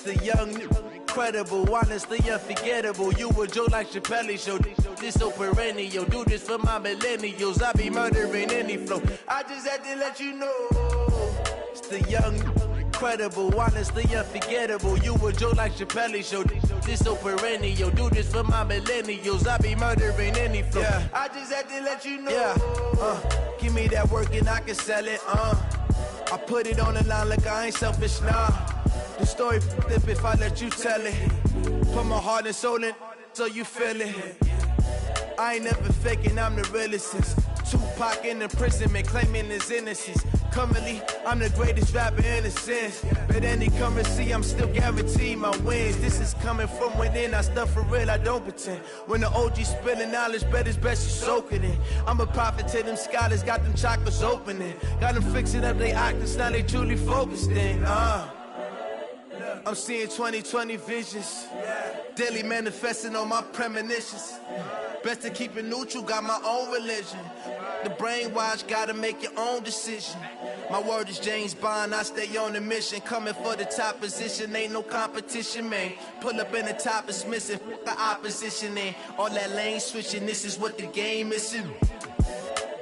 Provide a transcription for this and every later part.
The young, incredible, honestly unforgettable. You a Joe like Chappelle show. This so perennial. Do this for my millennials. I be murdering any flow. I just had to let you know. It's the young, incredible, honestly unforgettable. You a Joe like Chappelle show. This so perennial. Do this for my millennials. I be murdering any flow. Yeah. I just had to let you know. Yeah. Give me that work and I can sell it. I put it on the line like I ain't selfish, nah. The story flip if I let you tell it. Put my heart and soul in so you feel it. I ain't never faking, I'm the realest since Tupac in imprisonment, claiming his innocence. Currently, I'm the greatest rapper in a sense. But any currency, I'm still guaranteed my wins. This is coming from within, I stuff for real, I don't pretend. When the OG spilling knowledge, bet it's best you soak it in. I'm a prophet to them scholars, got them chakras opening. Got them fixing up they octaves, now they truly focused in. I'm seeing 2020 visions, daily manifesting on my premonitions. Best to keep it neutral, got my own religion. The brainwash, gotta make your own decision. My word is James Bond, I stay on the mission. Coming for the top position, ain't no competition, man. Pull up in the top is missing, fuck the opposition, and all that lane switching, this is what the game is.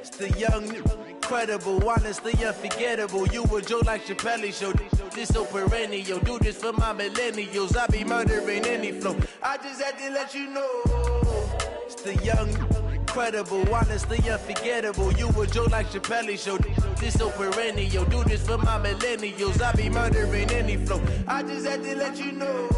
It's the young, incredible, honestly unforgettable. You a Joe like Chappelle show. This so perennial. Do this for my millennials. I be murdering any flow. I just had to let you know. It's the young, incredible, honestly unforgettable. You a Joe like Chappelle show. This so perennial. Do this for my millennials. I be murdering any flow. I just had to let you know.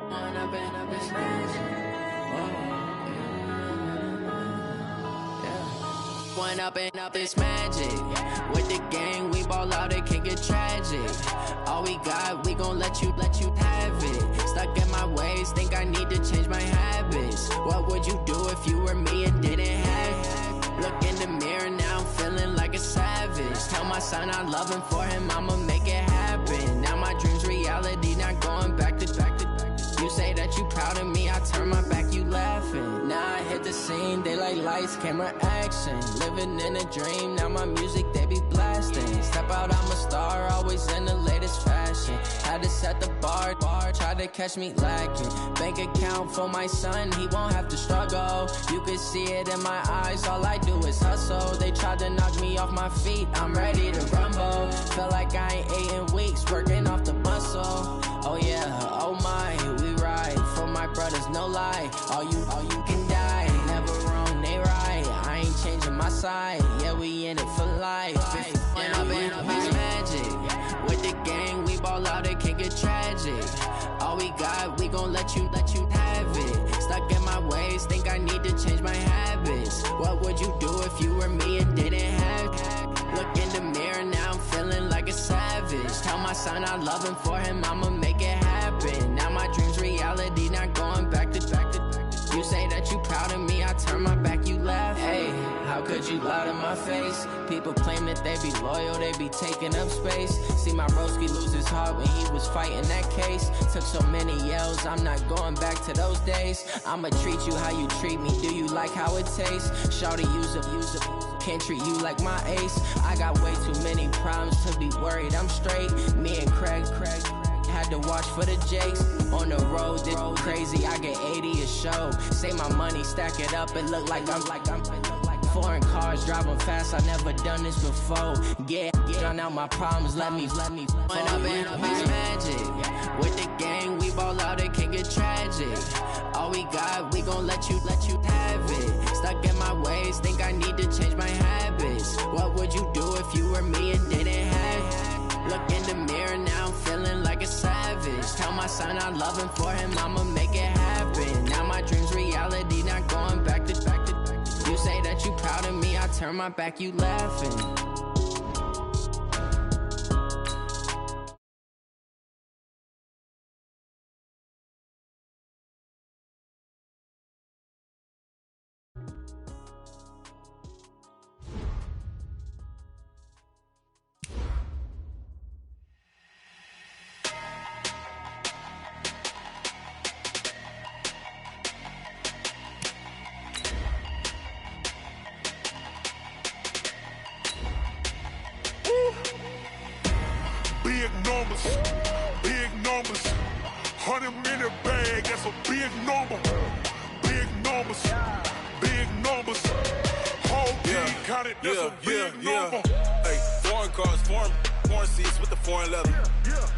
One up and up, it's magic. With the gang, we ball out, it can get tragic. All we got, we gon' let you have it. Stuck in my ways, think I need to change my habits. What would you do if you were me and didn't have it? Look in the mirror, now I'm feeling like a savage. Tell my son I love him, for him I'ma make it happen. Now my dream's reality, not going back to. You say that you proud of me, I turn my back, you laughing. Now I hit the scene, they like lights, camera, action. Living in a dream, now my music, they be blasting. Step out, I'm a star, always in the latest fashion. Had to set the bar, try to catch me lacking. Bank account for my son, he won't have to struggle. You can see it in my eyes, all I do is hustle. They tried to knock me off my feet, I'm ready to rumble. Feel like I ain't ate in weeks, working off the muscle. Oh yeah, oh my, we ride for my brothers, no lie. All you can die, never wrong, they right. I ain't changing my side, yeah, we in it for life. And up and up is magic. With the gang, we ball out, it can get tragic. All we got, we gon' let you have it. Stuck in my ways, think I need to change my habits. What would you do if you were me and didn't have it? Look in the mirror, now I'm feeling like a savage. Tell my son I love him, for him I'ma make it happen. Now my dream's reality, not going back to. You say that you proud of me, I turn my back, you laugh. Hey, how could you lie to my face? People claim that they be loyal, they be taking up space. See my broski lose his heart when he was fighting that case. Took so many yells, I'm not going back to those days. I'ma treat you how you treat me, do you like how it tastes? Shawty, use up, can't treat you like my ace. I got way too many problems to be worried, I'm straight. Me and Craig had to watch for the Jakes. On the road, this crazy, I get 80 a show. Say my money, stack it up, it look like I'm foreign cars, driving fast, I never done this before. Get on out my problems, let me One up and up is magic. With the gang, we ball out, it can get tragic. All we got, we gon' let you have it. Stuck in my ways, think I need to change my habits. What would you do if you were me and didn't have it? Look in the mirror, now I'm feeling like a savage. Tell my son I love him, for him I'ma make it happen. Now my dream's reality, not going back to. You say that you proud of me, I turn my back, you laughing. Big numbers, 100-minute bag, that's a big number. Big numbers, whole team counted, that's a big number. Hey, foreign cars, foreign seats with the foreign leather.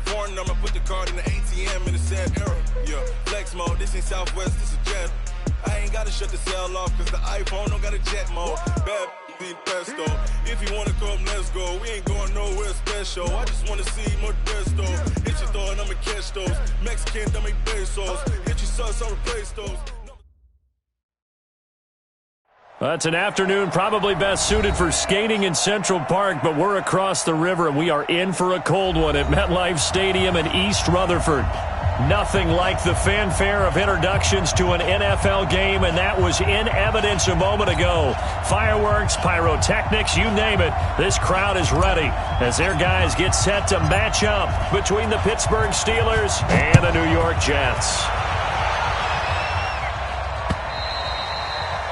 Foreign number, put the card in the ATM in the sad era. Yeah, flex mode, this ain't Southwest, this is jet. I ain't gotta shut the cell off, cause the iPhone don't got a jet mode. Bad need pesto. If you wanna come, let's go. We ain't going nowhere special. I just wanna see more desto. Hit your throw and I'ma catch those. Mexican, don't make pesos. Hit your sauce, I'll replace those. It's an afternoon probably best suited for skating in Central Park, but we're across the river and we are in for a cold one at MetLife Stadium in East Rutherford. Nothing like the fanfare of introductions to an NFL game, and that was in evidence a moment ago. Fireworks, pyrotechnics, you name it. This crowd is ready as their guys get set to match up between the Pittsburgh Steelers and the New York Jets.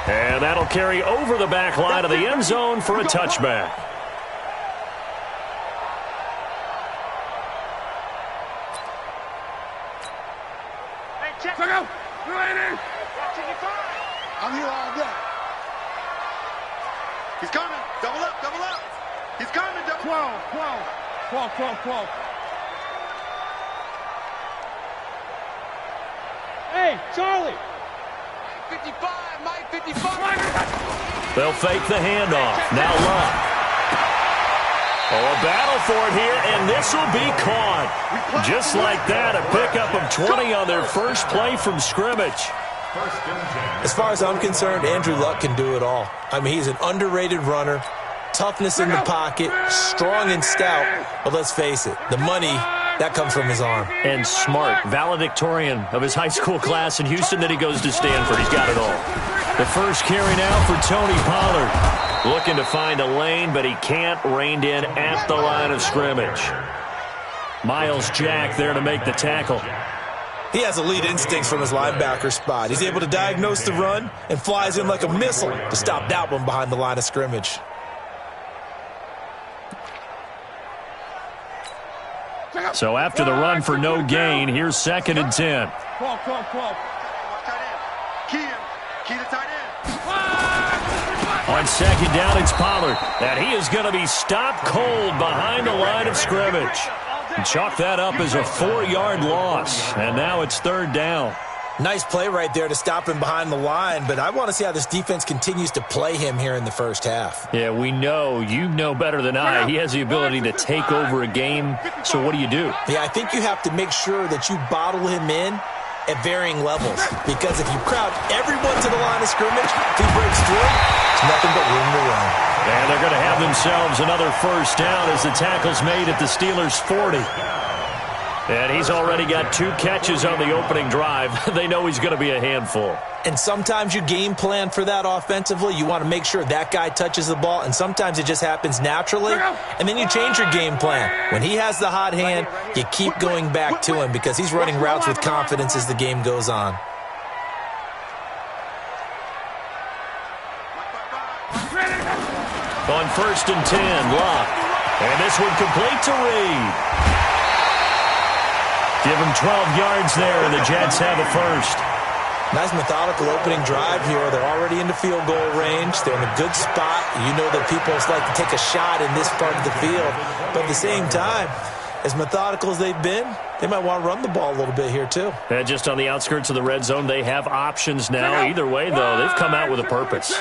And that'll carry over the back line of the end zone for a touchback. Check out! Ready! I'm here all day. He's coming! Double up! Double up! He's coming! 12. Hey, Charlie! 55! Mike 55! They'll fake the handoff. Now Love. Oh, a battle for it here, and this will be caught. Just like that, a pickup of 20 on their first play from scrimmage. As far as I'm concerned, Andrew Luck can do it all. I mean, he's an underrated runner, toughness in the pocket, strong and stout. But let's face it, the money, that comes from his arm. And smart, valedictorian of his high school class in Houston, then he goes to Stanford. He's got it all. The first carry now for Tony Pollard. Looking to find a lane, but he can't, reined in at the line of scrimmage. Miles Jack there to make the tackle. He has elite instincts from his linebacker spot. He's able to diagnose the run and flies in like a missile to stop that one behind the line of scrimmage. So after the run for no gain, here's 2nd and 10. On 2nd down, it's Pollard. And he is going to be stopped cold behind the line of scrimmage. And chalk that up as a 4-yard loss. And now it's 3rd down. Nice play right there to stop him behind the line, but I want to see how this defense continues to play him here in the first half. Yeah, we know. You know better than I. He has the ability to take over a game. So what do you do? Yeah, I think you have to make sure that you bottle him in at varying levels, because if you crowd everyone to the line of scrimmage, if he breaks through, it's nothing but room to run. And they're going to have themselves another first down as the tackle's made at the Steelers' 40. And he's already got 2 catches on the opening drive. They know he's going to be a handful. And sometimes you game plan for that offensively. You want to make sure that guy touches the ball, and sometimes it just happens naturally. And then you change your game plan. When he has the hot hand, you keep going back to him because he's running routes with confidence as the game goes on. On 1st and 10, Luck. And this one complete to Reed. Give him 12 yards there, and the Jets have a first. Nice methodical opening drive here. They're already into field goal range. They're in a good spot. You know that people like to take a shot in this part of the field. But at the same time, as methodical as they've been, they might want to run the ball a little bit here too. And just on the outskirts of the red zone, they have options now. Either way, though, they've come out with a purpose.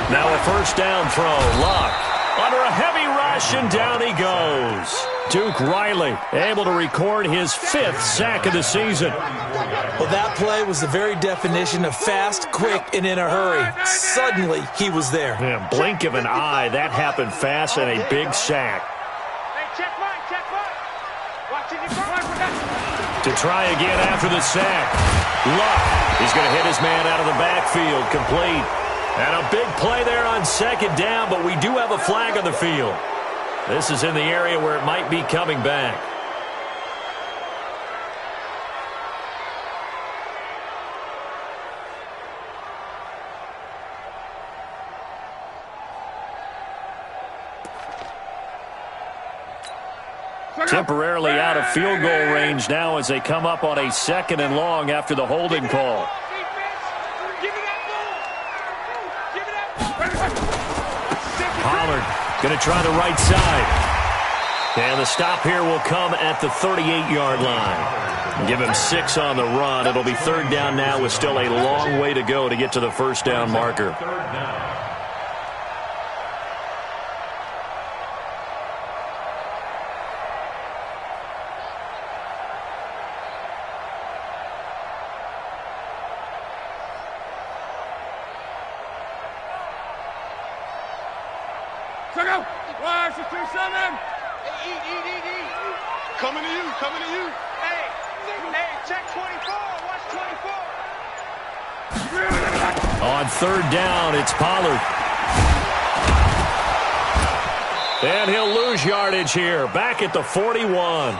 Now a first down throw. Luck under a heavy rush, and down he goes. Duke Riley able to record his 5th sack of the season. Well, that play was the very definition of fast, quick, and in a hurry. Suddenly, he was there. Yeah, blink of an eye. That happened fast, and a big sack. To try again after the sack. Luck is going to hit his man out of the backfield, complete. And a big play there on 2nd down, but we do have a flag on the field. This is in the area where it might be coming back. Temporarily out of field goal range now as they come up on a 2nd and long after the holding call. Pollard going to try the right side. And the stop here will come at the 38-yard line. Give him 6 on the run. It'll be 3rd down now with still a long way to go to get to the first down marker. Coming to you, coming to you. Hey, check 24, watch 24. On 3rd down, it's Pollard. And he'll lose yardage here, back at the 41.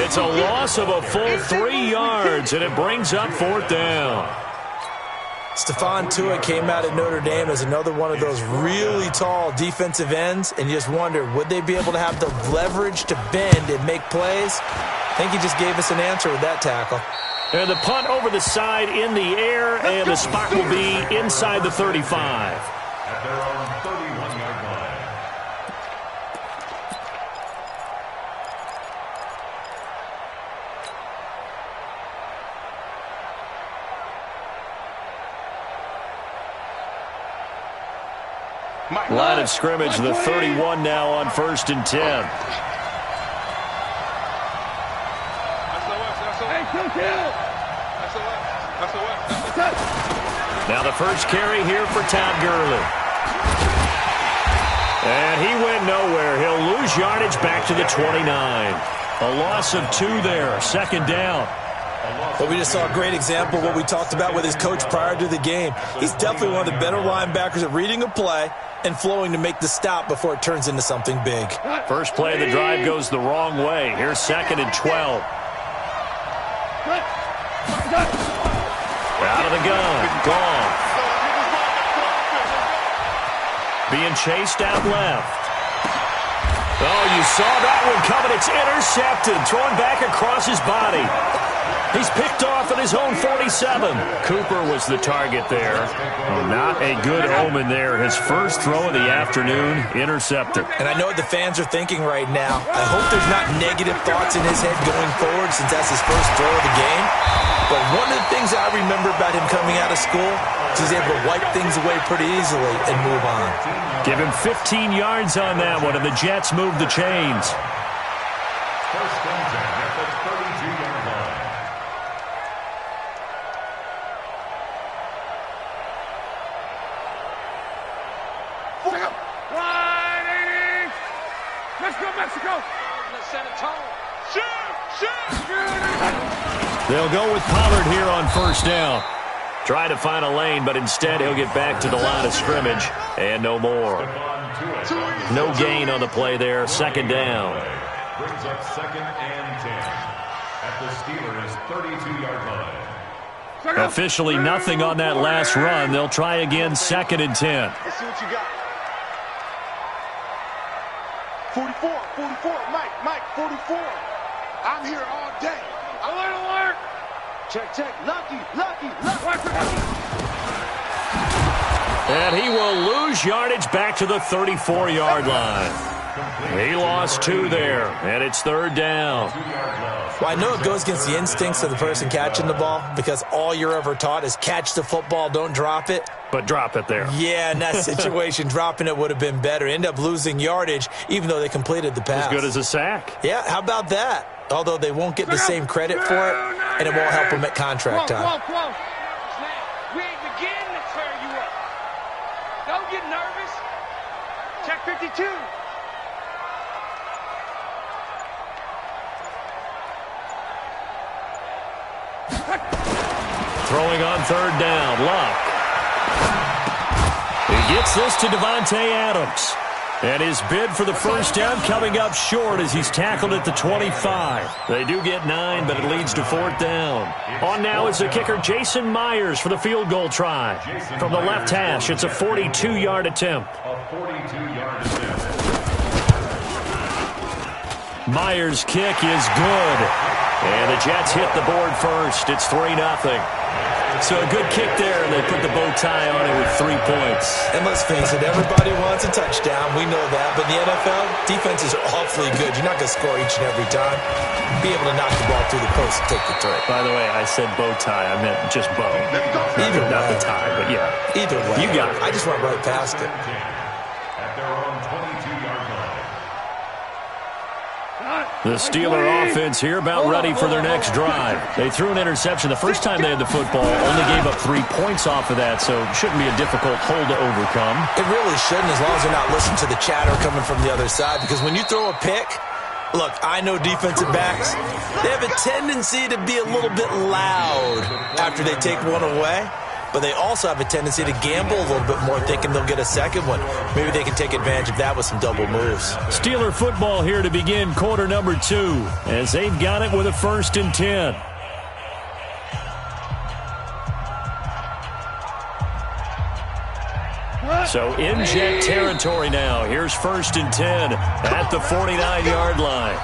It's a loss of a full 3 yards, and it brings up 4th down. Stephon Tuitt came out at Notre Dame as another one of those really tall defensive ends, and you just wonder, would they be able to have the leverage to bend and make plays? I think he just gave us an answer with that tackle. And the punt over the side in the air, and the spot will be inside the 35. Line of scrimmage, the 31 now on 1st and 10. Now the first carry here for Todd Gurley. And he went nowhere. He'll lose yardage back to the 29. A loss of 2 there, 2nd down. Well, we just saw a great example of what we talked about with his coach prior to the game. He's definitely one of the better linebackers at reading a play and flowing to make the stop before it turns into something big. First play of the drive goes the wrong way. Here's 2nd and 12. Out of the gun. Gone. Being chased out left. Oh, you saw that one coming. It's intercepted. Thrown back across his body. He's picked off at his own 47. Cooper was the target there. Oh, not a good omen there. His first throw of the afternoon, intercepted. And I know what the fans are thinking right now. I hope there's not negative thoughts in his head going forward since that's his first throw of the game. But one of the things I remember about him coming out of school is he's able to wipe things away pretty easily and move on. Give him 15 yards on that one, and the Jets move the chains. First and 10 at the 32-yard line. Let's go, Mexico! Let's set a tone. Shoot! They'll go with Pollard here on 1st down. Try to find a lane, but instead he'll get back to the line of scrimmage, and no more. No gain on the play there, 2nd down. Brings up 2nd and 10 at the Steelers' 32-yard line. Officially nothing on that last run. They'll try again, 2nd and 10. Let's see what you got. 44, Mike, 44. I'm here all day. Alert! Check. Lucky. And he will lose yardage back to the 34-yard line. He lost 2 there, and it's 3rd down. Well, I know it goes against the instincts of the person catching the ball because all you're ever taught is catch the football, don't drop it. But drop it there. Yeah, in that situation, dropping it would have been better. End up losing yardage, even though they completed the pass. As good as a sack. Yeah, how about that? Although they won't get the same credit for it, and it won't help them at contract time. Whoa. We ain't beginning to tear you up. Don't get nervous. Check 52. Throwing on 3rd down, Luck. He gets this to Devontae Adams. And his bid for the 1st down coming up short as he's tackled at the 25. They do get 9, but it leads to 4th down. On now is the kicker Jason Myers for the field goal try. From the left hash, it's a 42-yard attempt. A 42-yard attempt. Myers' kick is good. And the Jets hit the board first. It's 3-0. So a good kick there, and they put the bow tie on it with 3 points. And let's face it, everybody wants a touchdown. We know that. But in the NFL, defenses are awfully good. You're not going to score each and every time. Be able to knock the ball through the post and take the 3. By the way, I said bow tie. I meant just bow. Either not way. the tie, but yeah. Either way. You got it. I just went right past it. At their own 22-yard line. The Steeler offense here about ready for their next drive. They threw an interception the first time they had the football, only gave up 3 points off of that, so it shouldn't be a difficult hole to overcome. It really shouldn't, as long as they're not listening to the chatter coming from the other side, because when you throw a pick, look, I know defensive backs, they have a tendency to be a little bit loud after they take one away. But they also have a tendency to gamble a little bit more, thinking they'll get a second one. Maybe they can take advantage of that with some double moves. Steeler football here to begin quarter number 2, as they've got it with a 1st and 10. So in Jet territory now. Here's 1st and 10 at the 49-yard line.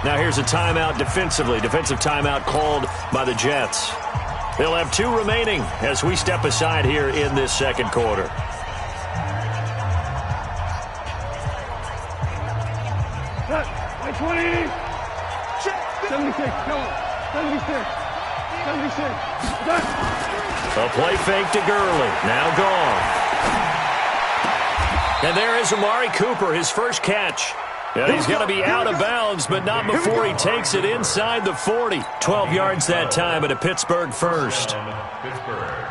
Now here's a timeout defensively. Defensive timeout called by the Jets. They'll have 2 remaining as we step aside here in this second quarter. Check 20. Check 76. Go. 76. A play fake to Gurley. Now gone. And there is Amari Cooper, his first catch. And he's going to be out of bounds, but not before he takes it inside the 40. 12 yards that time, and a Pittsburgh first. Pittsburgh.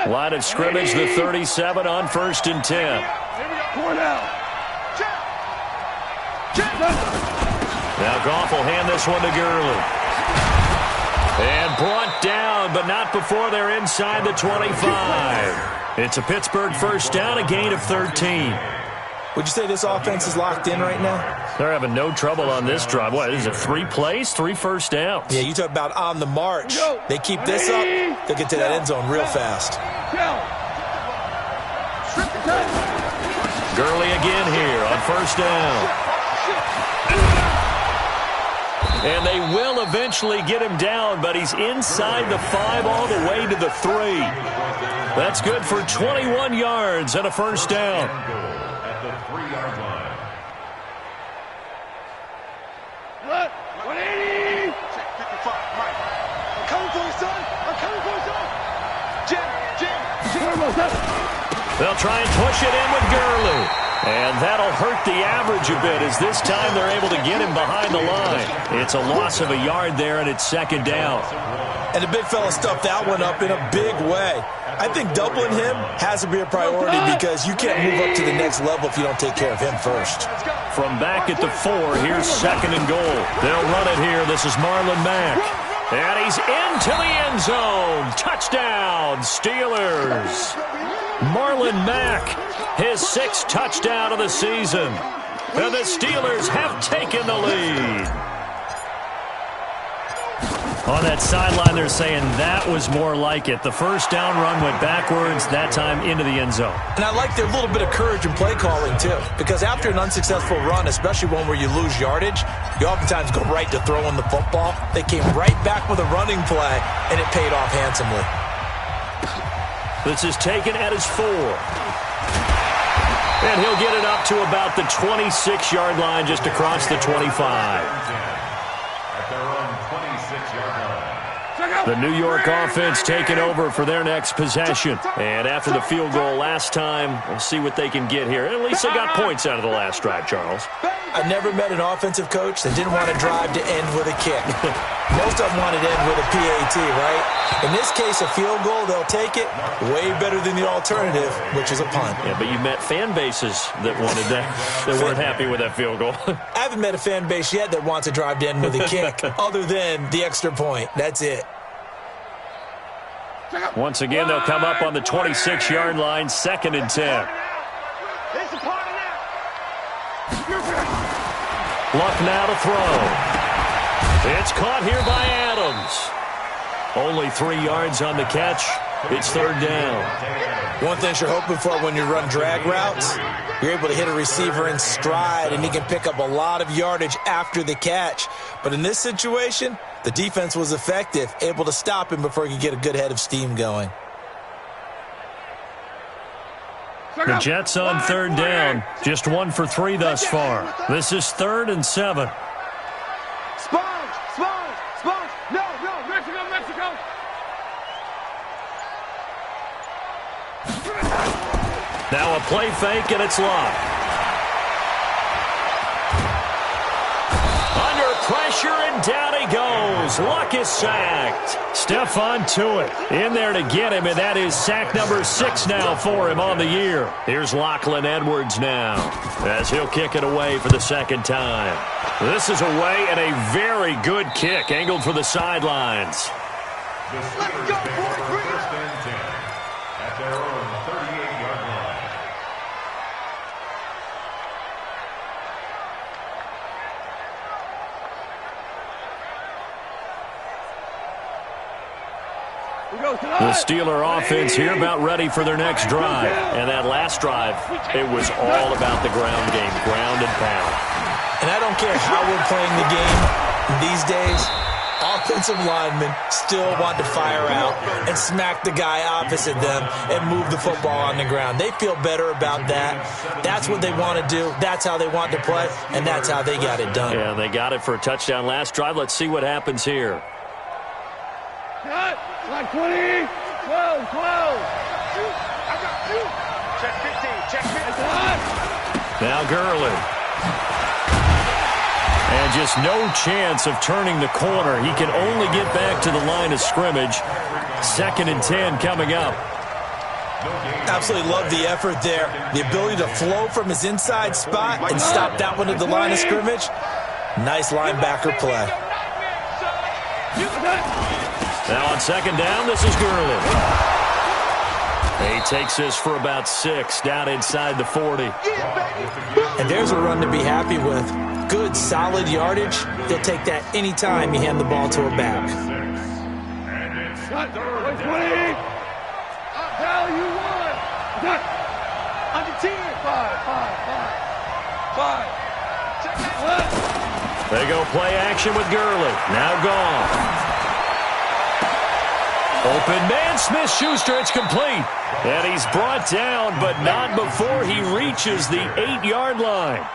Line of scrimmage, the 37 on 1st and 10. Now Goff will hand this one to Gurley. And brought down, but not before they're inside the 25. It's a Pittsburgh first down, a gain of 13. Would you say this offense is locked in right now? They're having no trouble on this drive. What, is it 3 plays, 3 first downs? Yeah, you talk about on the march. They keep this up, they'll get to that end zone real fast. Gurley again here on first down. And they will eventually get him down, but he's inside the 5 all the way to the 3. That's good for 21 yards and a first down. At the 3-yard line. 180! Check 55, Mike. I'm coming for you, son. I'm coming for you, son. Jim. They'll try and push it in with Gurley. And that'll hurt the average a bit, as this time they're able to get him behind the line. It's a loss of a yard there, and it's second down. And the big fella stuffed that one up in a big way. I think doubling him has to be a priority because you can't move up to the next level if you don't take care of him first. From back at the 4, here's second and goal. They'll run it here. This is Marlon Mack. And he's into the end zone. Touchdown, Steelers. Marlon Mack, his 6th touchdown of the season. And the Steelers have taken the lead. On that sideline, they're saying that was more like it. The first down run went backwards, that time into the end zone. And I like their little bit of courage in play calling, too. Because after an unsuccessful run, especially one where you lose yardage, you oftentimes go right to throwing the football. They came right back with a running play, and it paid off handsomely. This is taken at his 4. And he'll get it up to about the 26-yard line, just across the 25. At their own 26-yard line. The New York offense taking over for their next possession. And after the field goal last time, we'll see what they can get here. At least they got points out of the last drive, Charles. I never met an offensive coach that didn't want to drive to end with a kick. Most of them wanted to end with a PAT, right? In this case, a field goal, they'll take it way better than the alternative, which is a punt. Yeah, but you met fan bases that wanted that, that weren't happy with that field goal. I haven't met a fan base yet that wants to drive to end with a kick, other than the extra point. That's it. Once again, they'll come up on the 26-yard line, 2nd and 10. Luck now to throw. It's caught here by Adams. Only 3 yards on the catch. It's 3rd down. One thing you're hoping for when you run drag routes, you're able to hit a receiver in stride, and he can pick up a lot of yardage after the catch. But in this situation, the defense was effective, able to stop him before he could get a good head of steam going. The Jets on 3rd down. Just 1 for 3 thus far. This is 3rd and 7. Sponge! No, Mexico! Now a play fake, and it's locked. Under pressure, and down he goes. Luck is sacked. Stephon Tuitt in there to get him, and that is sack number 6 now for him on the year. Here's Lachlan Edwards now, as he'll kick it away for the 2nd time. This is away, and a very good kick, angled for the sidelines. The Steelers take over 1st and 10 at their own 38-yard line. The Steeler offense here about ready for their next drive. And that last drive, it was all about the ground game, ground and pound. And I don't care how we're playing the game these days, offensive linemen still want to fire out and smack the guy opposite them and move the football on the ground. They feel better about that. That's what they want to do. That's how they want to play, and that's how they got it done. Yeah, they got it for a touchdown last drive. Let's see what happens here. Cut. Like 20. 12. 12. I got you. Check 15. Check 15. Now Gurley. And just no chance of turning the corner. He can only get back to the line of scrimmage. 2nd and 10 coming up. Absolutely love the effort there. The ability to flow from his inside spot and stop that one at the line of scrimmage. Nice linebacker play. Now on 2nd down, this is Gurley. He takes this for about 6 down inside the 40. And there's a run to be happy with. Good, solid yardage. They'll take that anytime you hand the ball to a back. Cut. 20. Hell, you won. Cut. Under 10. 5. They go play action with Gurley. Now gone. Open man, Smith-Schuster, it's complete. And he's brought down, but not before he reaches the 8-yard line.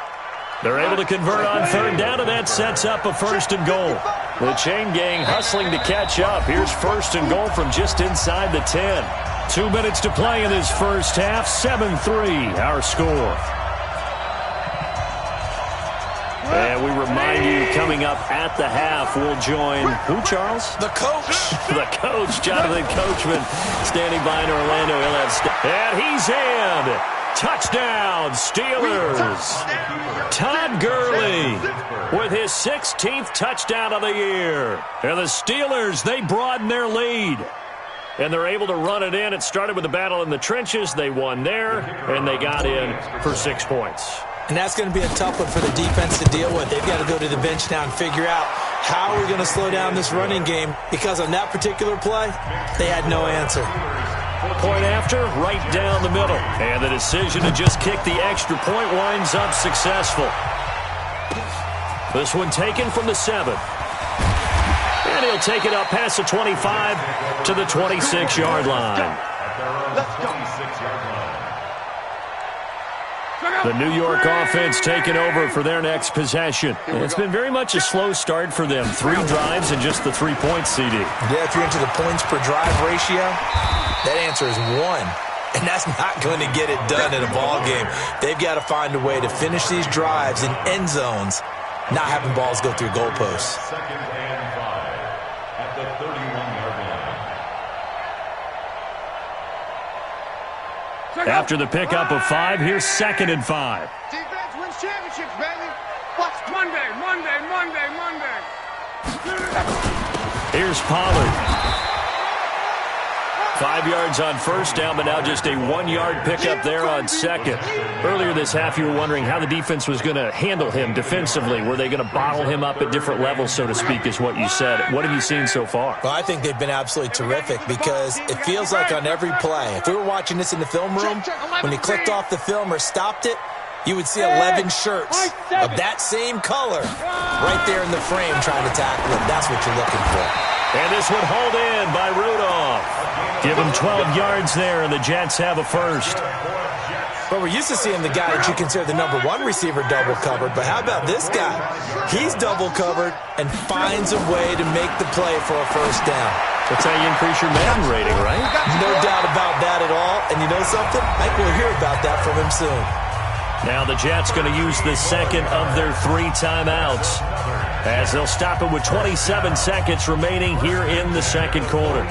They're able to convert on 3rd down, and that sets up a 1st and goal. The chain gang hustling to catch up. Here's 1st and goal from just inside the 10. 2 minutes to play in this first half. 7-3, our score. And we remind you, coming up at the half, we'll join who, Charles? The coach. The coach, Jonathan Coachman, standing by in Orlando. And he's in. Touchdown, Steelers. Todd Gurley with his 16th touchdown of the year. And the Steelers, they broaden their lead. And they're able to run it in. It started with a battle in the trenches. They won there, and they got in for 6 points. And that's going to be a tough one for the defense to deal with. They've got to go to the bench now and figure out how we're going to slow down this running game, because on that particular play, they had no answer. Point after, right down the middle. And the decision to just kick the extra point winds up successful. This one taken from the 7. And he'll take it up past the 25 to the 26-yard line. Let's go. The New York offense taking over for their next possession. It's been very much a slow start for them. 3 drives and just the 3 points, CD. Yeah, if you're into the points per drive ratio, that answer is 1. And that's not going to get it done in a ball game. They've got to find a way to finish these drives in end zones, not having balls go through goalposts. 2nd and 5 at the 31-yard line. After the pickup of 5, here's 2nd and 5. Defense wins championships, baby. Watch Monday. Here's Pollard. 5 yards on 1st down, but now just a 1-yard pickup there on 2nd. Earlier this half, you were wondering how the defense was going to handle him defensively. Were they going to bottle him up at different levels, so to speak, is what you said. What have you seen so far? Well, I think they've been absolutely terrific, because it feels like on every play, if we were watching this in the film room, when you clicked off the film or stopped it, you would see 11 shirts of that same color right there in the frame trying to tackle him. That's what you're looking for. And this one hauled in by Rudolph. Give him 12 yards there, and the Jets have a 1st. Well, we're used to seeing the guy that you consider the number 1 receiver double covered, but how about this guy? He's double covered and finds a way to make the play for a 1st down. That's how you increase your Madden rating, right? No doubt about that at all. And you know something? I think we'll hear about that from him soon. Now the Jets going to use the 2nd of their 3 timeouts, as they'll stop it with 27 seconds remaining here in the 2nd quarter.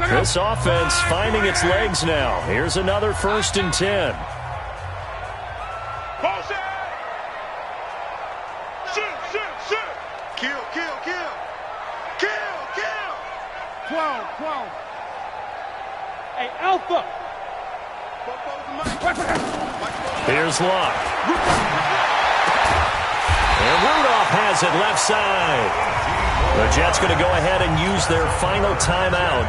This offense finding its legs now. Here's another 1st and 10. Shoot. Kill. 12. Hey, Alpha. Here's Locke. And Rudolph has it left side. The Jets going to go ahead and use their final timeout,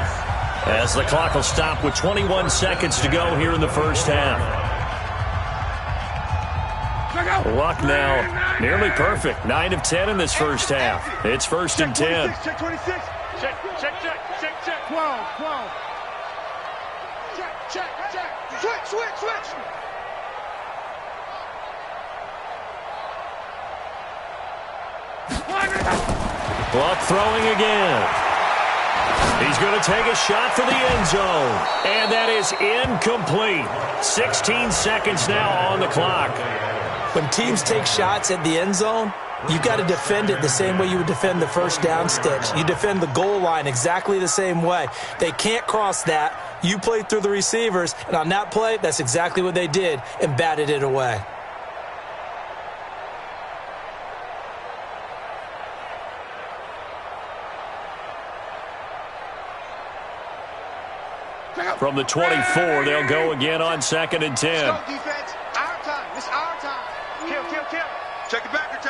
as the clock will stop with 21 seconds to go here in the 1st half. Luck now nearly perfect. 9 of 10 in this first half. It's 1st and 10. Check 26. Check. 12. Check. Switch. Luck throwing again. He's going to take a shot for the end zone. And that is incomplete. 16 seconds now on the clock. When teams take shots at the end zone, you got to defend it the same way you would defend the first down sticks. You defend the goal line exactly the same way. They can't cross that. You play through the receivers, and on that play, that's exactly what they did and batted it away. From the 24, they'll go again on 2nd and 10. Let's go, defense. Our time. It's our time. Kill. Check the backer.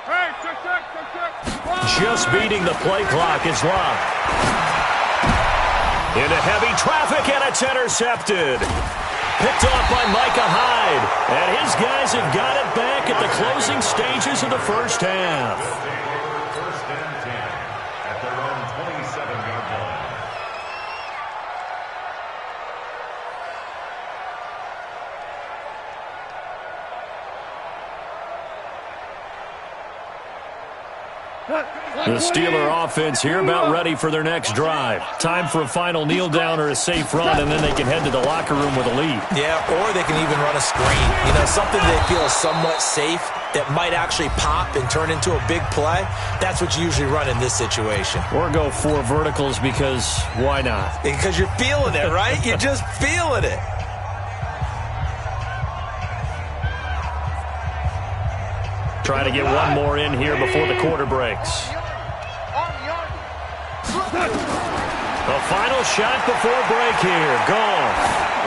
Hey, check. Just beating the play clock is Luck. Into heavy traffic, and it's intercepted. Picked off by Micah Hyde. And his guys have got it back at the closing stages of the first half. First and 10 at their own 27-yard line. The Steeler offense here about ready for their next drive. Time for a final kneel down or a safe run, and then they can head to the locker room with a lead. Yeah, or they can even run a screen. You know, something they feel is somewhat safe that might actually pop and turn into a big play. That's what you usually run in this situation. Or go 4 verticals because why not? Because you're feeling it, right? You're just feeling it. Try to get one more in here before the quarter breaks. The final shot before break here. Gone.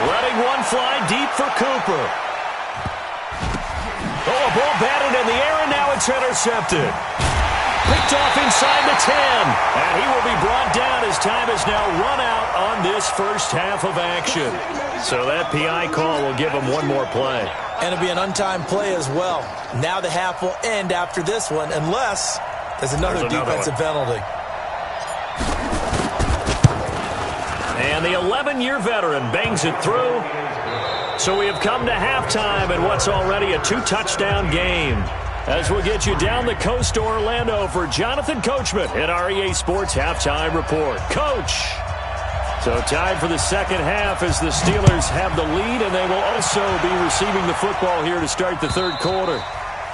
Letting one fly deep for Cooper. Oh, a ball batted in the air, and now it's intercepted. Picked off inside the 10. And he will be brought down as time is now run out on this first half of action. So that PI call will give him one more play. And it'll be an untimed play as well. Now the half will end after this one, unless there's another defensive penalty. And the 11-year veteran bangs it through. So we have come to halftime in what's already a 2-touchdown game. As we'll get you down the coast to Orlando for Jonathan Coachman at our EA Sports Halftime Report. Coach! So tied for the second half as the Steelers have the lead, and they will also be receiving the football here to start the third quarter.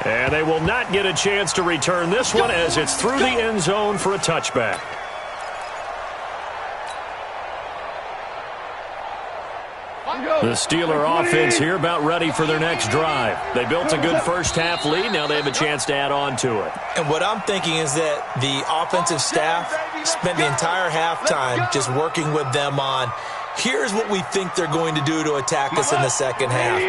And they will not get a chance to return this one as it's through the end zone for a touchback. The Steeler offense here about ready for their next drive. They built a good first half lead. Now they have a chance to add on to it. And what I'm thinking is that the offensive staff spent the entire halftime just working with them on, here's what we think they're going to do to attack us in the second half.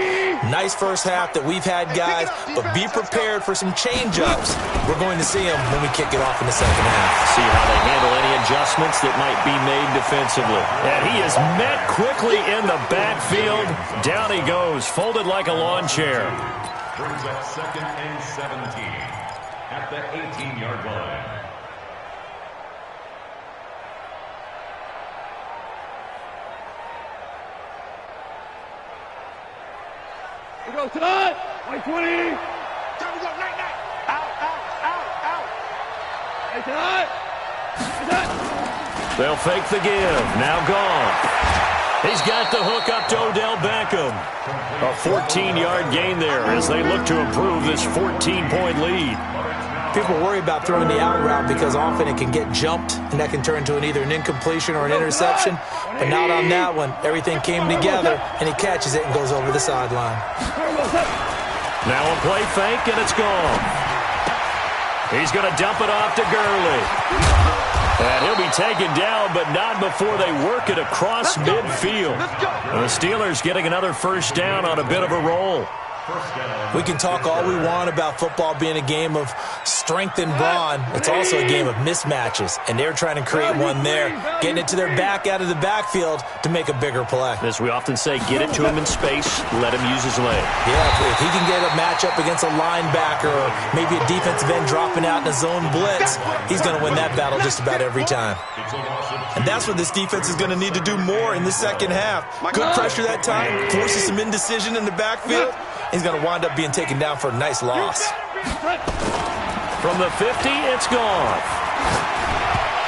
Nice first half that we've had, guys, but be prepared for some change-ups. We're going to see them when we kick it off in the second half. See how they handle any adjustments that might be made defensively. And he is met quickly in the backfield. Down he goes, folded like a lawn chair. Brings up 2nd and 17 at the 18-yard line. We go tonight. 20. Time to go. Night. Out. Hey, tonight. They'll fake the give. Now gone. He's got the hook up to Odell Beckham. A 14-yard gain there as they look to improve this 14-point lead. People worry about throwing the out route because often it can get jumped, and that can turn into either an incompletion or an interception. But not on that one. Everything came together, and he catches it and goes over the sideline. Now a play fake, and it's gone. He's going to dump it off to Gurley. And he'll be taken down, but not before they work it across midfield. The Steelers getting another first down on a bit of a roll. We can talk all we want about football being a game of strength and brawn. It's also a game of mismatches, and they're trying to create one there, getting it to their back out of the backfield to make a bigger play. As we often say, get it to him in space, let him use his leg. Yeah, if he can get a matchup against a linebacker or maybe a defensive end dropping out in a zone blitz, he's going to win that battle just about every time. And that's what this defense is going to need to do more in the second half. Good pressure that time, forces some indecision in the backfield. He's going to wind up being taken down for a nice loss. From the 50, it's gone.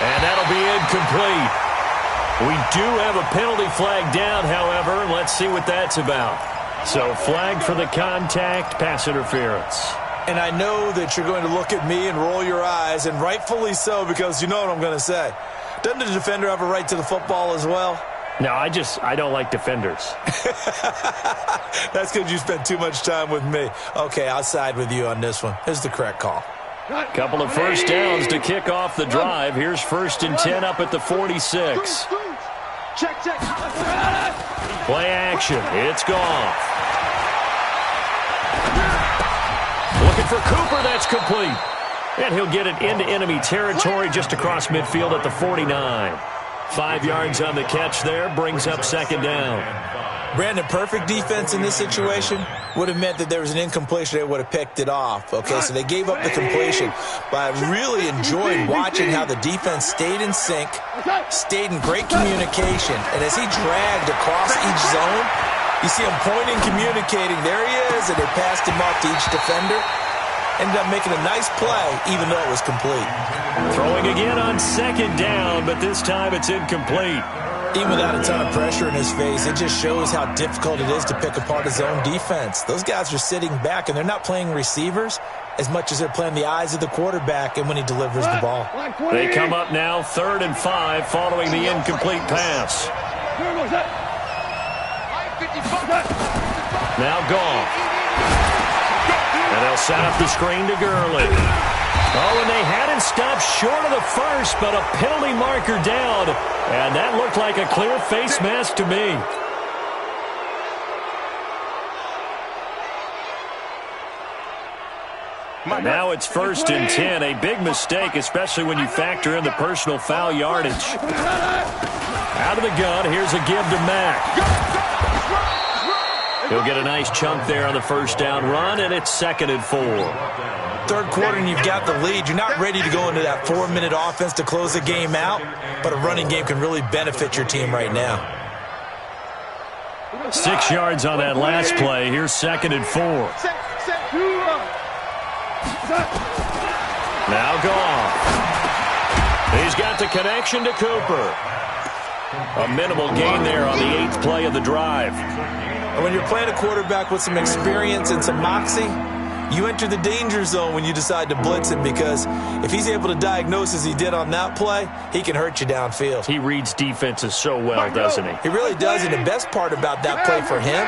And that'll be incomplete. We do have a penalty flag down, however. Let's see what that's about. So flag for the contact, pass interference. And I know that you're going to look at me and roll your eyes, and rightfully so, because you know what I'm going to say. Doesn't the defender have a right to the football as well? No, I don't like defenders. That's because you spent too much time with me. Okay, I'll side with you on this one. Here's the correct call. Couple of first downs to kick off the drive. Here's 1st and 10 up at the 46. Check. Play action. It's gone. Looking for Cooper. That's complete. And he'll get it into enemy territory just across midfield at the 49. 5 yards on the catch there, brings up 2nd down. Brandon, perfect defense in this situation would have meant that there was an incompletion. They would have picked it off. Okay, so they gave up the completion. But I really enjoyed watching how the defense stayed in sync, stayed in great communication. And as he dragged across each zone, you see him pointing, communicating. There he is, and they passed him off to each defender. Ended up making a nice play, even though it was complete. Throwing again on 2nd down, but this time it's incomplete. Even without a ton of pressure in his face, it just shows how difficult it is to pick apart his own defense. Those guys are sitting back, and they're not playing receivers as much as they're playing the eyes of the quarterback and when he delivers the ball. They come up now 3rd and 5 following the incomplete pass. Now gone. And they'll set up the screen to Gurley. Oh, and they had it stopped short of the first, but a penalty marker down. And that looked like a clear face mask to me. And now it's 1st and 10. A big mistake, especially when you factor in the personal foul yardage. Out of the gun, here's a give to Mack. He'll get a nice chunk there on the 1st down run, and it's 2nd and 4. 3rd quarter, and you've got the lead. You're not ready to go into that 4-minute offense to close the game out, but a running game can really benefit your team right now. 6 yards on that last play. Here's 2nd and 4. Now gone. He's got the connection to Cooper. A minimal gain there on the 8th play of the drive. And when you're playing a quarterback with some experience and some moxie, you enter the danger zone when you decide to blitz him, because if he's able to diagnose as he did on that play, he can hurt you downfield. He reads defenses so well, doesn't he? He really does, and the best part about that play for him,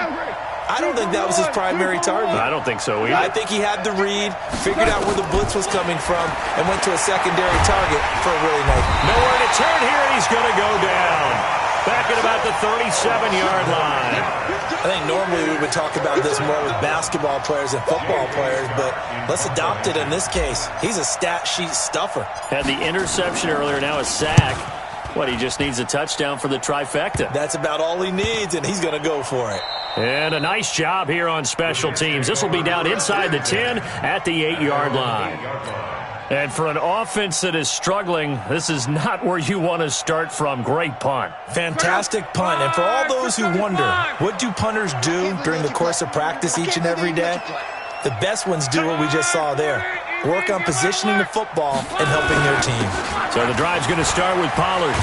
I don't think that was his primary target. I don't think so either. I think he had the read, figured out where the blitz was coming from, and went to a secondary target for a really nice. Nowhere to turn here, and he's going to go down. Back at about the 37-yard line. I think normally we would talk about this more with basketball players and football players, but let's adopt it in this case. He's a stat sheet stuffer. Had the interception earlier, now a sack. What, he just needs a touchdown for the trifecta. That's about all he needs, and he's going to go for it. And a nice job here on special teams. This will be down inside the 10 at the 8-yard line. And for an offense that is struggling, this is not where you want to start from. Great punt. Fantastic punt. And for all those who wonder, what do punters do during the course of practice each and every day? The best ones do what we just saw there. Work on positioning the football and helping their team. So the drive's going to start with Pollard.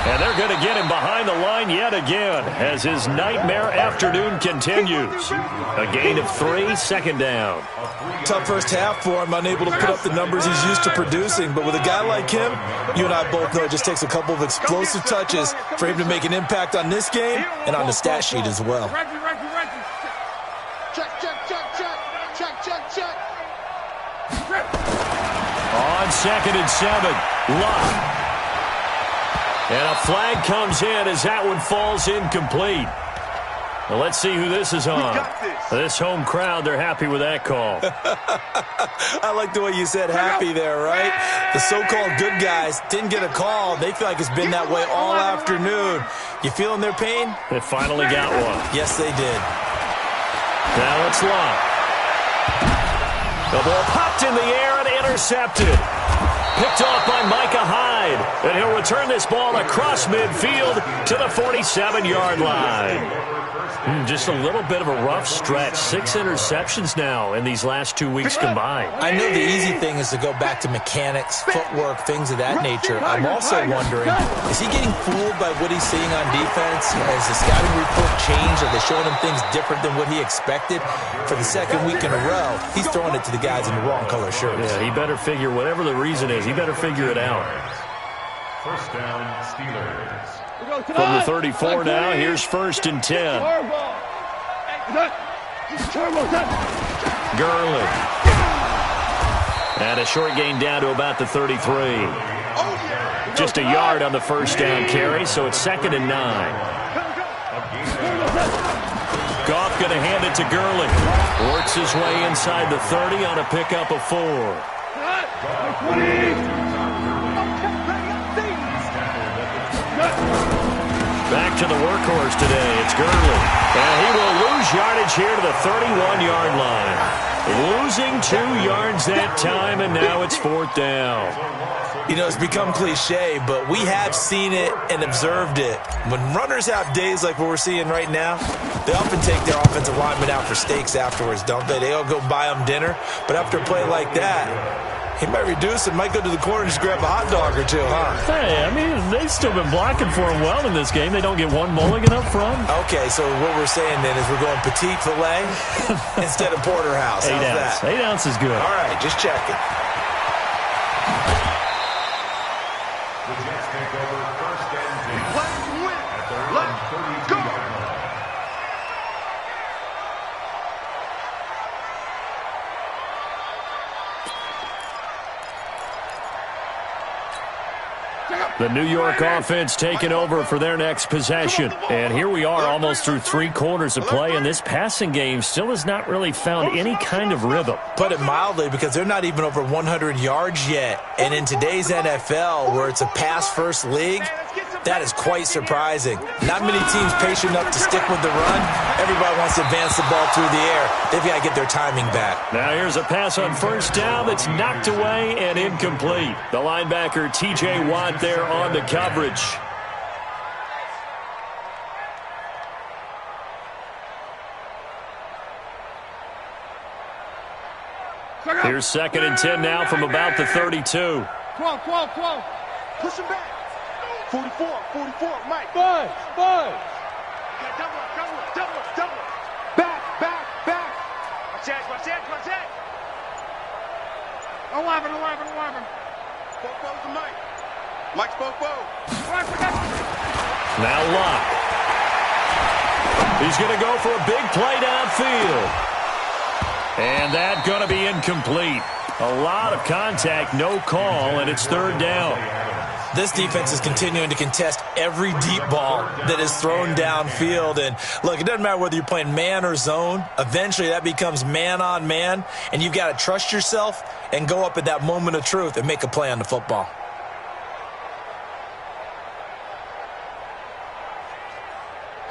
And they're going to get him behind the line yet again as his nightmare afternoon continues. A gain of 3, 2nd down. Tough first half for him, unable to put up the numbers he's used to producing. But with a guy like him, you and I both know it just takes a couple of explosive touches for him to make an impact on this game and on the stat sheet as well. On 2nd and 7, Luck. And a flag comes in as that one falls incomplete. Well, let's see who this is on. This home crowd, they're happy with that call. I like the way you said happy there, right? The so-called good guys didn't get a call. They feel like it's been that way all afternoon. You feeling their pain? They finally got one. Yes, they did. Now it's Locke. The ball popped in the air and intercepted. Picked off by Micah Hyde. And he'll return this ball across midfield to the 47-yard line. Just a little bit of a rough stretch. 6 interceptions now in these last 2 weeks combined. I know the easy thing is to go back to mechanics, footwork, things of that nature. I'm also wondering, is he getting fooled by what he's seeing on defense? Has the scouting report changed? Are they showing him things different than what he expected? For the second week in a row, he's throwing it to the guys in the wrong color shirts. Yeah, he better figure, whatever the reason is, he better figure it out. First down, Steelers. From the 34 now, here's 1st and 10. Gurley. And a short gain down to about the 33. Just a yard on the first down carry, so it's 2nd and 9. Goff going to hand it to Gurley. Works his way inside the 30 on a pickup of 4. Back to the workhorse today. It's Gurley. And he will lose yardage here to the 31-yard line. Losing 2 yards that time, and now it's 4th down. You know, it's become cliche, but we have seen it and observed it. When runners have days like what we're seeing right now, they often take their offensive linemen out for steaks afterwards, don't they? They all go buy them dinner. But after a play like that, he might reduce it, might go to the corner and just grab a hot dog or 2, huh? Hey, I mean, they've still been blocking for him well in this game. They don't get one mulligan up front. Okay, so what we're saying then is we're going petite filet instead of porterhouse. 8 ounce. That? 8 ounce is good. All right, just checking. The Jets take over 1st and 10. At their own 32-yard line. The New York offense taking over for their next possession. And here we are almost through 3 quarters of play, and this passing game still has not really found any kind of rhythm. Put it mildly, because they're not even over 100 yards yet. And in today's NFL, where it's a pass-first league, that is quite surprising. Not many teams patient enough to stick with the run. Everybody wants to advance the ball through the air. They've got to get their timing back. Now here's a pass on first down that's knocked away and incomplete. The linebacker, T.J. Watt, there on the coverage. Here's 2nd and 10 now from about the 32. 12. Push him back. 44, Mike. Buzz. Okay, double up. Back. Watch that. 11. Both to Mike. Mike's both. Now Locke. He's going to go for a big play downfield. And that's going to be incomplete. A lot of contact, no call, and it's 3rd down. This defense is continuing to contest every deep ball that is thrown downfield. And look, it doesn't matter whether you're playing man or zone. Eventually that becomes man on man, and you've got to trust yourself and go up at that moment of truth and make a play on the football.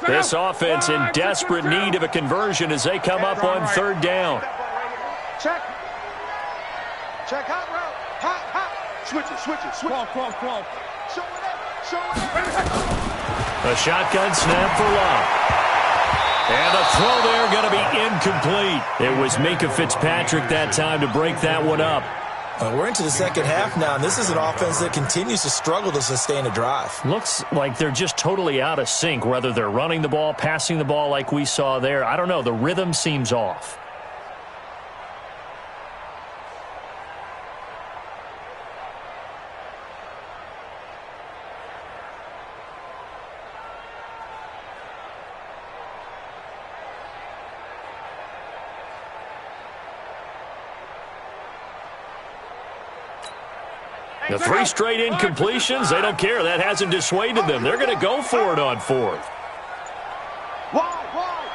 This offense in desperate need of a conversion as they come up on 3rd down. Check hot route. Hot. Switch it. Cross. Show it. A shotgun snap for Locke. And a throw there going to be incomplete. It was Minkah Fitzpatrick that time to break that one up. We're into the second half now, and this is an offense that continues to struggle to sustain a drive. Looks like they're just totally out of sync, whether they're running the ball, passing the ball like we saw there. I don't know. The rhythm seems off. The 3 straight incompletions, they don't care. That hasn't dissuaded them. They're going to go for it on 4th. Wide.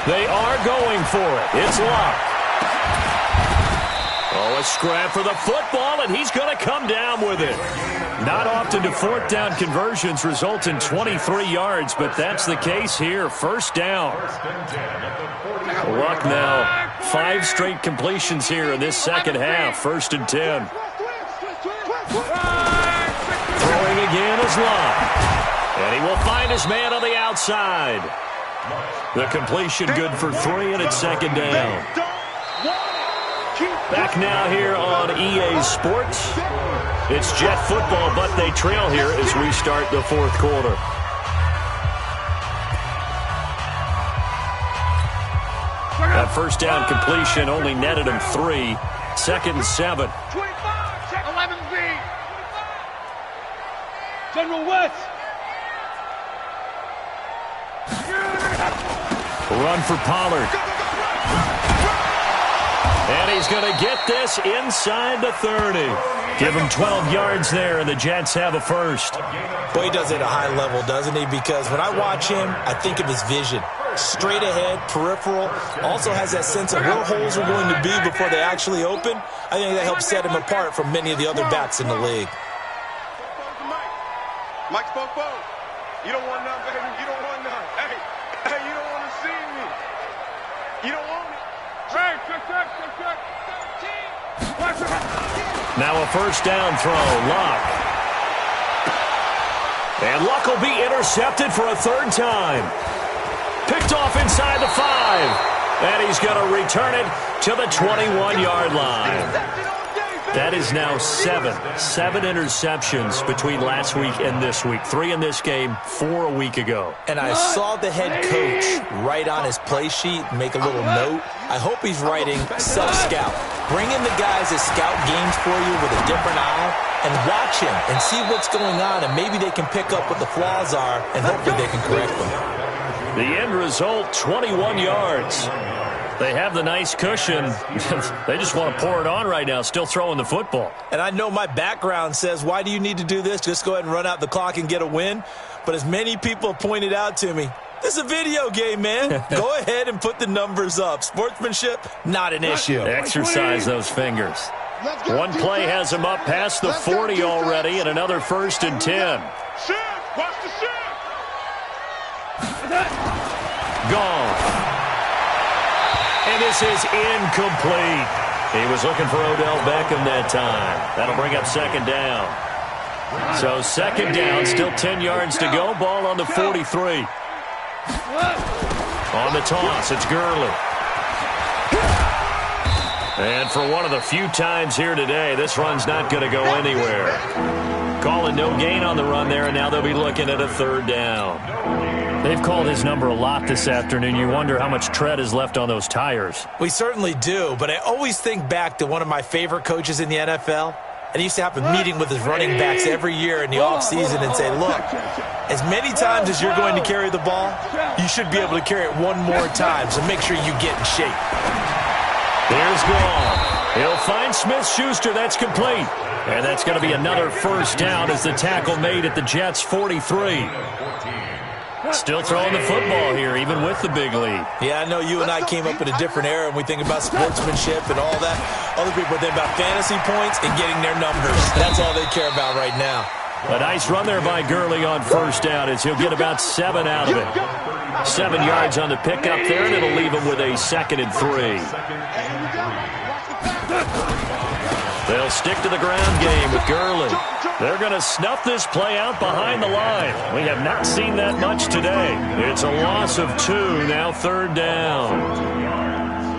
They are going for it. It's Luck. Oh, a scrap for the football, and he's going to come down with it. Not often do fourth down conversions result in 23 yards, but that's the case here. First down. Luck now. 5 straight completions here in this second half. 1st and 10. Throwing again is Luck. And he will find his man on the outside. The completion good for 3, and it's 2nd down. Back now here on EA Sports. It's Jet football, but they trail here as we start the 4th quarter. That first down completion only netted him 3. 2nd and 7. 11 feet. General West. Run for Pollard. And he's going to get this inside the 30. Give him 12 yards there, and the Jets have a first. Boy, he does it at a high level, doesn't he? Because when I watch him, I think of his vision. Straight ahead, peripheral. Also has that sense of where holes are going to be before they actually open. I think that helps set him apart from many of the other backs in the league. Mike spoke. You don't want none, baby. You don't want none. Hey, you don't want to see me. You don't want me. Hey, check. Now a first down throw. Luck. And Luck will be intercepted for a 3rd time. Picked off inside the 5. And he's going to return it to the 21-yard line. That is now 7 interceptions between last week and this week. 3 in this game, 4 a week ago. And I saw the head coach write on his play sheet, make a little note. I hope he's writing self-scout. Bring in the guys that scout games for you with a different eye and watch him and see what's going on, and maybe they can pick up what the flaws are, and hopefully they can correct them. The end result, 21 yards. They have the nice cushion. They just want to pour it on right now, still throwing the football. And I know my background says, why do you need to do this? Just go ahead and run out the clock and get a win. But as many people have pointed out to me, this is a video game, man. Go ahead and put the numbers up. Sportsmanship, not an issue. Exercise those fingers. One play has him up past the 40 already, and another 1st and 10. Watch the shit. Gone. And this is incomplete. He was looking for Odell Beckham that time. That'll bring up 2nd down. So 2nd down, still 10 yards to go. Ball on the 43. On the toss, it's Gurley. And for one of the few times here today, this run's not going to go anywhere. Calling no gain on the run there, and now they'll be looking at a 3rd down. They've called his number a lot this afternoon. You wonder how much tread is left on those tires. We certainly do, but I always think back to one of my favorite coaches in the NFL. And he used to have a meeting with his running backs every year in the offseason and say, look, as many times as you're going to carry the ball, you should be able to carry it one more time, so make sure you get in shape. There's Gall. He'll find Smith-Schuster. That's complete. And that's going to be another first down as the tackle made at the Jets' 43. Still throwing the football here, even with the big lead. Yeah, I know you and I came up in a different era, and we think about sportsmanship and all that. Other people think about fantasy points and getting their numbers. That's all they care about right now. A nice run there by Gurley on first down as he'll get about 7 out of it. 7 yards on the pickup there, and it'll leave him with a 2nd and 3. They'll stick to the ground game with Gurley. They're going to snuff this play out behind the line. We have not seen that much today. It's a loss of 2, now 3rd down.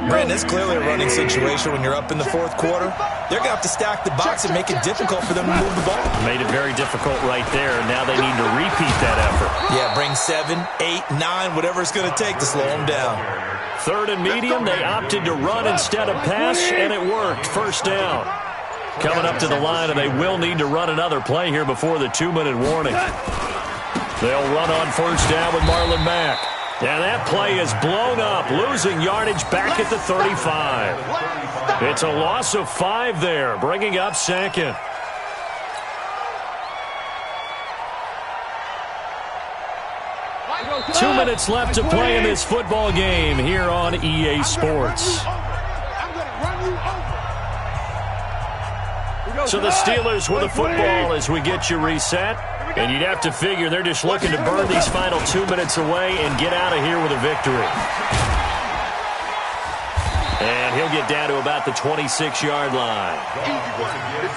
Brandon, it's clearly a running situation when you're up in the 4th quarter. They're going to have to stack the box and make it difficult for them to move the ball. Made it very difficult right there. Now they need to repeat that effort. Yeah, bring 7, 8, 9, whatever it's going to take to slow them down. 3rd and medium, they opted to run instead of pass, and it worked. First down. Coming up to the line, and they will need to run another play here before the 2-minute warning. They'll run on first down with Marlon Mack. And that play is blown up, losing yardage back at the 35. It's a loss of 5 there, bringing up 2nd. 2 minutes left to play in this football game here on EA Sports. So the Steelers with the football as we get you reset. And you'd have to figure they're just looking to burn these final 2 minutes away and get out of here with a victory. And he'll get down to about the 26-yard line.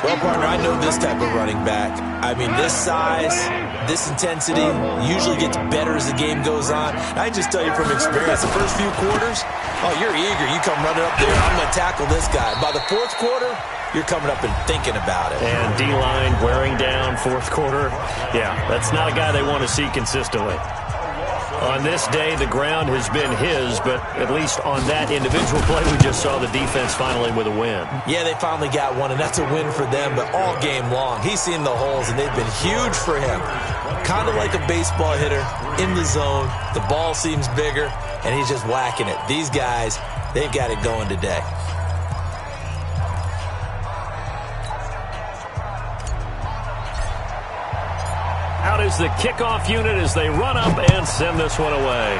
Well, partner, I know this type of running back. I mean, this size, this intensity usually gets better as the game goes on. I just tell you from experience, the first few quarters, oh, you're eager. You come running up there, I'm going to tackle this guy. By the fourth quarter, you're coming up and thinking about it. And D-line wearing down fourth quarter. Yeah, that's not a guy they want to see consistently. On this day, the ground has been his, but at least on that individual play, we just saw the defense finally with a win. Yeah, they finally got one, and that's a win for them, but all game long, he's seen the holes, and they've been huge for him. Kind of like a baseball hitter in the zone. The ball seems bigger, and he's just whacking it. These guys, they've got it going today. Out is the kickoff unit as they run up and send this one away.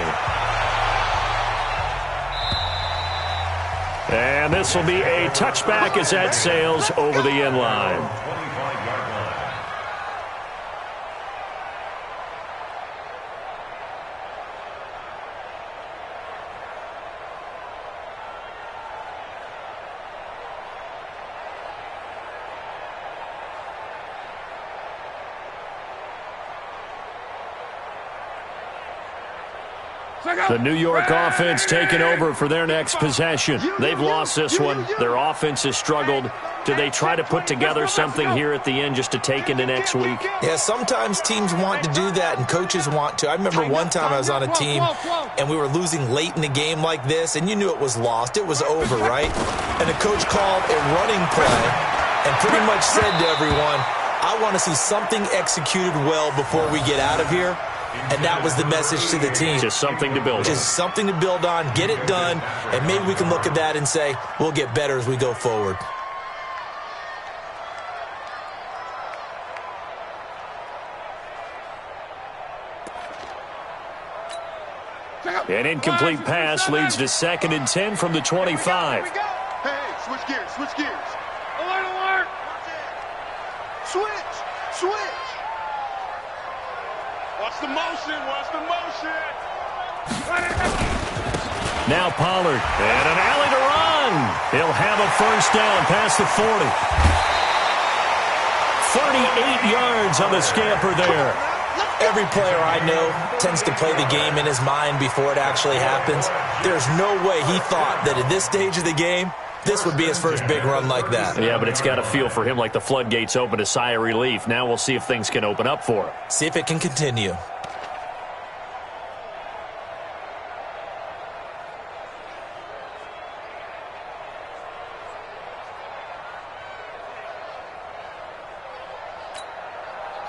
And this will be a touchback as that sails over the end line. The New York offense taking over for their next possession. They've lost this one. Their offense has struggled. Do they try to put together something here at the end just to take into next week? Yeah, sometimes teams want to do that and coaches want to. I remember one time I was on a team and we were losing late in the game like this, and you knew it was lost. It was over, right? And the coach called a running play and pretty much said to everyone, I want to see something executed well before we get out of here. And that was the message to the team. Just something to build on. Just something to build on, get it done, and maybe we can look at that and say, we'll get better as we go forward. An incomplete pass leads to 2nd and 10 from the 25. Hey, switch gears, switch gears. Alert, alert. Switch. Watch the motion, Now Pollard, and an alley to run. He'll have a first down past the 40. 38 yards on the scamper there. Every player I know tends to play the game in his mind before it actually happens. There's no way he thought that at this stage of the game, this would be his first big run like that. Yeah, but it's got to feel for him like the floodgates open, a sigh of relief. Now we'll see if things can open up for him. See if it can continue.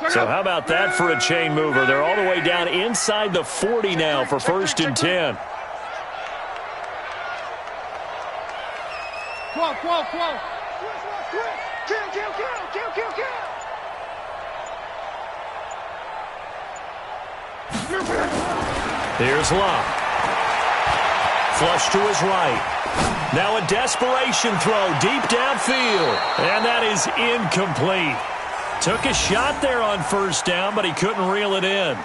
So how about that for a chain mover? They're all the way down inside the 40 now for 1st and 10. Quo. Kill. Here's Locke. Flush to his right. Now a desperation throw deep downfield. And that is incomplete. Took a shot there on first down, but he couldn't reel it in.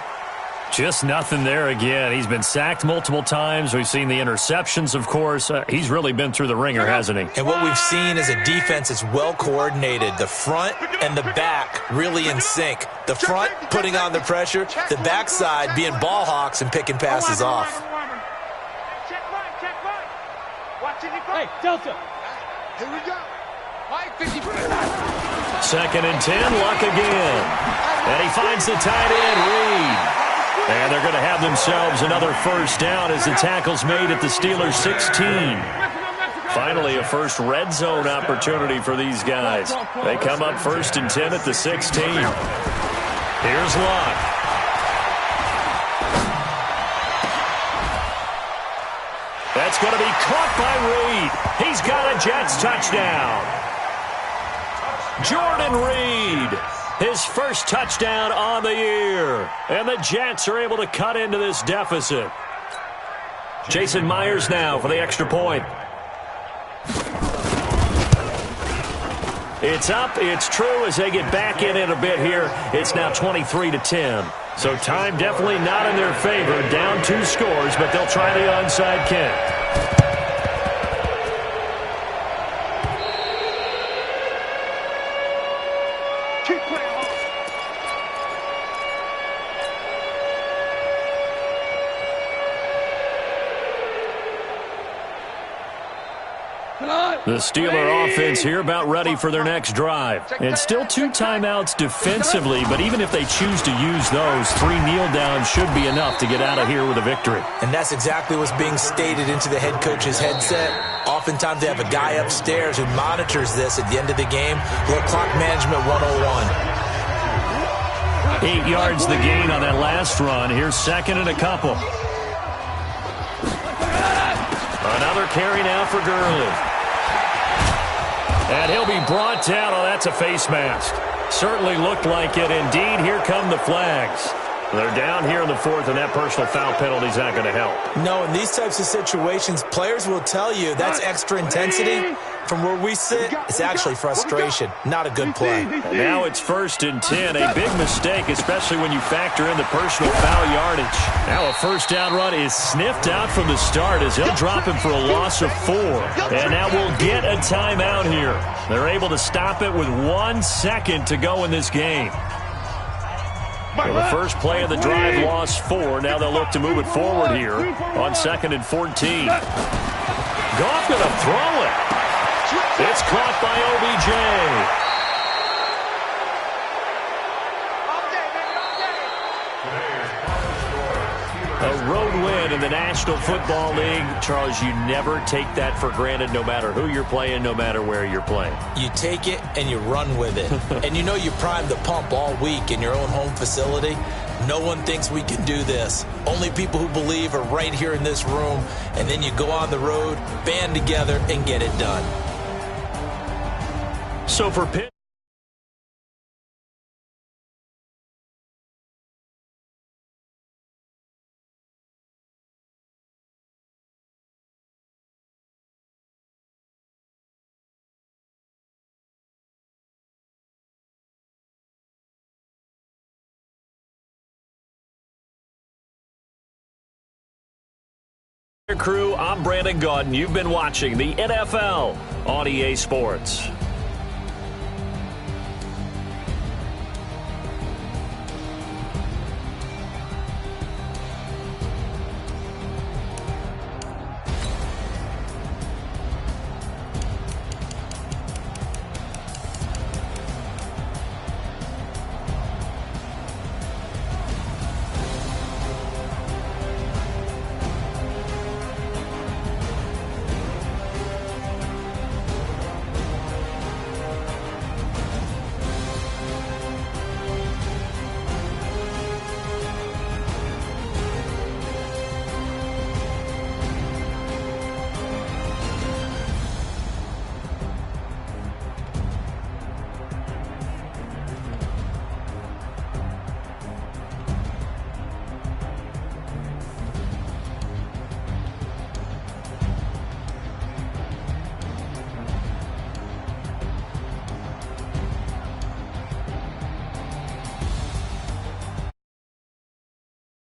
Just nothing there again. He's been sacked multiple times. We've seen the interceptions, of course. He's really been through the ringer, hasn't he? And what we've seen is a defense that's well coordinated. The front and the back really in sync. The front putting on the pressure. The backside being ball hawks and picking passes off. Check right. Watch it. Hey, Delta. Here we go. Mike, 50. 2nd and 10, Luck again. And he finds the tight end, Reed. And they're going to have themselves another first down as the tackle's made at the Steelers' 16. Finally, a first red zone opportunity for these guys. They come up 1st and 10 at the 16. Here's Luck. That's going to be caught by Reed. He's got a Jets touchdown. Jordan Reed His first touchdown on the year. And the Jets are able to cut into this deficit. Jason Myers now for the extra point. It's up, it's true as they get back in it a bit here. It's now 23-10. So time definitely not in their favor. Down 2 scores, but they'll try the onside kick. The Steeler offense here about ready for their next drive. And still 2 timeouts defensively, but even if they choose to use those, 3 kneel downs should be enough to get out of here with a victory. And that's exactly what's being stated into the head coach's headset. Oftentimes they have a guy upstairs who monitors this at the end of the game. Little clock management 101. 8 yards the gain on that last run. Here's second and a couple. Another carry now for Gurley. And he'll be brought down. Oh, that's a face mask. Certainly looked like it. Indeed, here come the flags. They're down here in the 4th, and that personal foul penalty is not going to help. No, in these types of situations, players will tell you that's extra intensity. From where we sit, it's actually frustration. Not a good play. And now it's 1st and 10. A big mistake, especially when you factor in the personal foul yardage. Now a first down run is sniffed out from the start as he'll drop him for a loss of 4. And now we'll get a timeout here. They're able to stop it with 1 second to go in this game. So the first play of the drive lost 4. Now they'll look to move it forward here on 2nd and 14. Goff going to throw it. It's caught by OBJ. A road win in the National Football League. Charles, you never take that for granted no matter who you're playing, no matter where you're playing. You take it and you run with it. And you know you primed the pump all week in your own home facility. No one thinks we can do this. Only people who believe are right here in this room. And then you go on the road, band together, and get it done. So for Pitt. Crew, I'm Brandon Gaudin. You've been watching the NFL on EA Sports.